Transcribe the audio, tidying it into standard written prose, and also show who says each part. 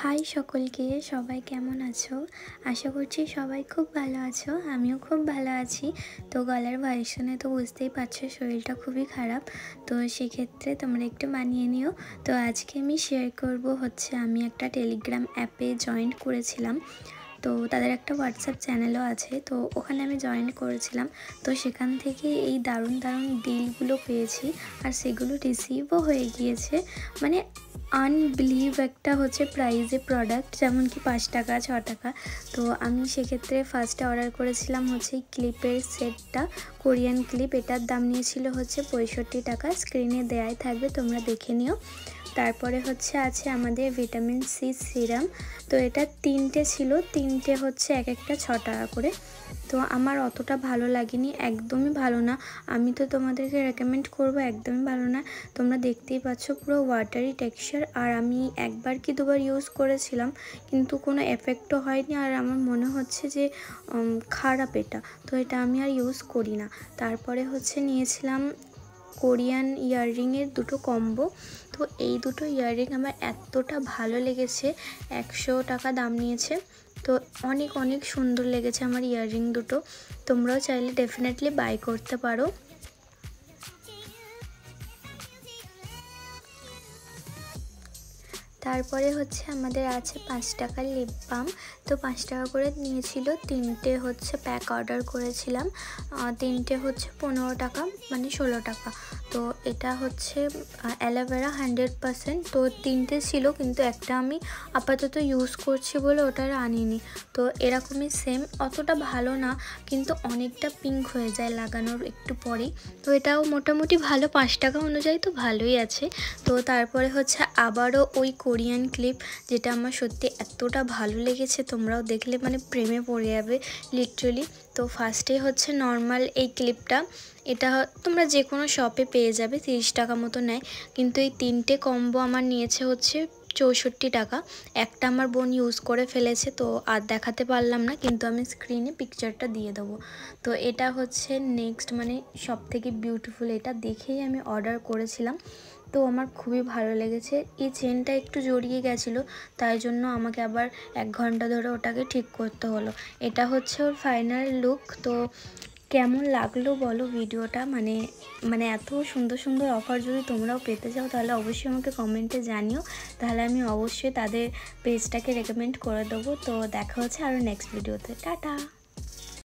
Speaker 1: High সকলকে, সবাই কেমন আছো? আশা করছি সবাই খুব ভালো আছো। আমিও খুব ভালো আছি। তো গলার ভয়েস শুনে তো বুঝতেই পারছো শরীরটা খুবই খারাপ। তো সেক্ষেত্রে তোমরা একটু মানিয়ে নিও। তো আজকে আমি শেয়ার করব আমি একটা টেলিগ্রাম অ্যাপে জয়েন করেছিলাম। তো তাদের একটা হোয়াটসঅ্যাপ চ্যানেলও আছে, তো ওখানে আমি জয়েন করেছিলাম। তো সেখান থেকে এই দারুণ দারুণ ডিলগুলো পেয়েছি, আর সেগুলো রিসিভও হয়ে গিয়েছে। মানে আনবিলিভ একটা প্রাইজে প্রোডাক্ট, যেমন কি 5 টাকা 6 টাকা। তো আমি সেক্ষেত্রে ফার্স্টে অর্ডার করেছিলাম ক্লিপের সেটটা, কোরিয়ান ক্লিপ। এটার দাম নিয়েছিল 65 টাকা। স্ক্রিনে দেয়াই থাকবে, তোমরা দেখে নিও। তারপরে আছে আমাদের ভিটামিন সি সিরাম। তো এটা 3টে ছিল, 3টে এক একটা 6 টাকা করে। তো আমার অতটা ভালো লাগেনি, একদমই ভালো না। আমি তো তোমাদেরকে রেকমেন্ড করব, একদমই ভালো না। তোমরা দেখতেই পাচ্ছ পুরো ওয়াটারি টেক্সচার। আর আমি একবার কি দুবার ইউজ করেছিলাম, কিন্তু কোনো এফেক্টও হয়নি। আর আমার মনে হচ্ছে যে খারাপ এটা, তো এটা আমি আর ইউজ করি না। তারপরে নিয়েছিলাম কোরিয়ান ইয়াররিংয়ের দুটো কম্বো। তো এই দুটো ইয়াররিং আমার এতটা ভালো লেগেছে, 100 টাকা দাম নিয়েছে। তো অনেক অনেক সুন্দর লেগেছে আমার ইয়াররিং দুটো। তোমরাও চাইলে ডেফিনেটলি বাই করতে পারো। তারপরে আমাদের আছে 5 টাকার লিপ বাম। তো 5 টাকা করে নিয়েছিল, 3টে প্যাক অর্ডার করেছিলাম। 3টে 15 টাকা, মানে 16 টাকা। তো এটা অ্যালোভেরা 100%। তো 3টে ছিল, কিন্তু একটা আমি আপাতত ইউজ করছি বলে ওটা আর আনিনি। তো এরকমই সেম, অতটা ভালো না, কিন্তু অনেকটা পিঙ্ক হয়ে যায় লাগানোর একটু পরেই। তো এটাও মোটামুটি ভালো, 5 টাকা অনুযায়ী তো ভালোই আছে। তো তারপরে আবারও ওই কোরিয়ান ক্লিপ, যেটা আমার সত্যি এতটা ভালো লেগেছে, তোমরাও দেখলে মানে প্রেমে পড়ে যাবে লিটারালি। তো ফার্স্টে নর্মাল এই ক্লিপটা, এটা তোমরা যে কোনো শপে পেয়ে যাবে, 30 টাকা মতো নেয়। কিন্তু এই 3টে কম্বো আমার নিয়েছে 64 টাকা। একটা আমার বোন ইউজ করে ফেলেছে, তো আর দেখাতে পারলাম না, কিন্তু আমি স্ক্রিনে পিকচারটা দিয়ে দেবো। তো এটা নেক্সট, মানে সব থেকে বিউটিফুল। এটা দেখেই আমি অর্ডার করেছিলাম, তো আমার খুবই ভালো লেগেছে। এই চেনটা একটু জড়িয়ে গেছিলো, তাই জন্য আমাকে আবার 1 ঘন্টা ধরে ওটাকে ঠিক করতে হলো। এটা ওর ফাইনাল লুক। তো কেমন লাগলো বলো ভিডিওটা? মানে এত সুন্দর সুন্দর অফার যদি তোমরাও পেতে চাও, তাহলে অবশ্যই আমাকে কমেন্টে জানিও, তাহলে আমি অবশ্যই তাদের পেজটাকে রেকমেন্ড করে দেবো। তো দেখা হচ্ছে আরও নেক্সট ভিডিওতে। টাটা।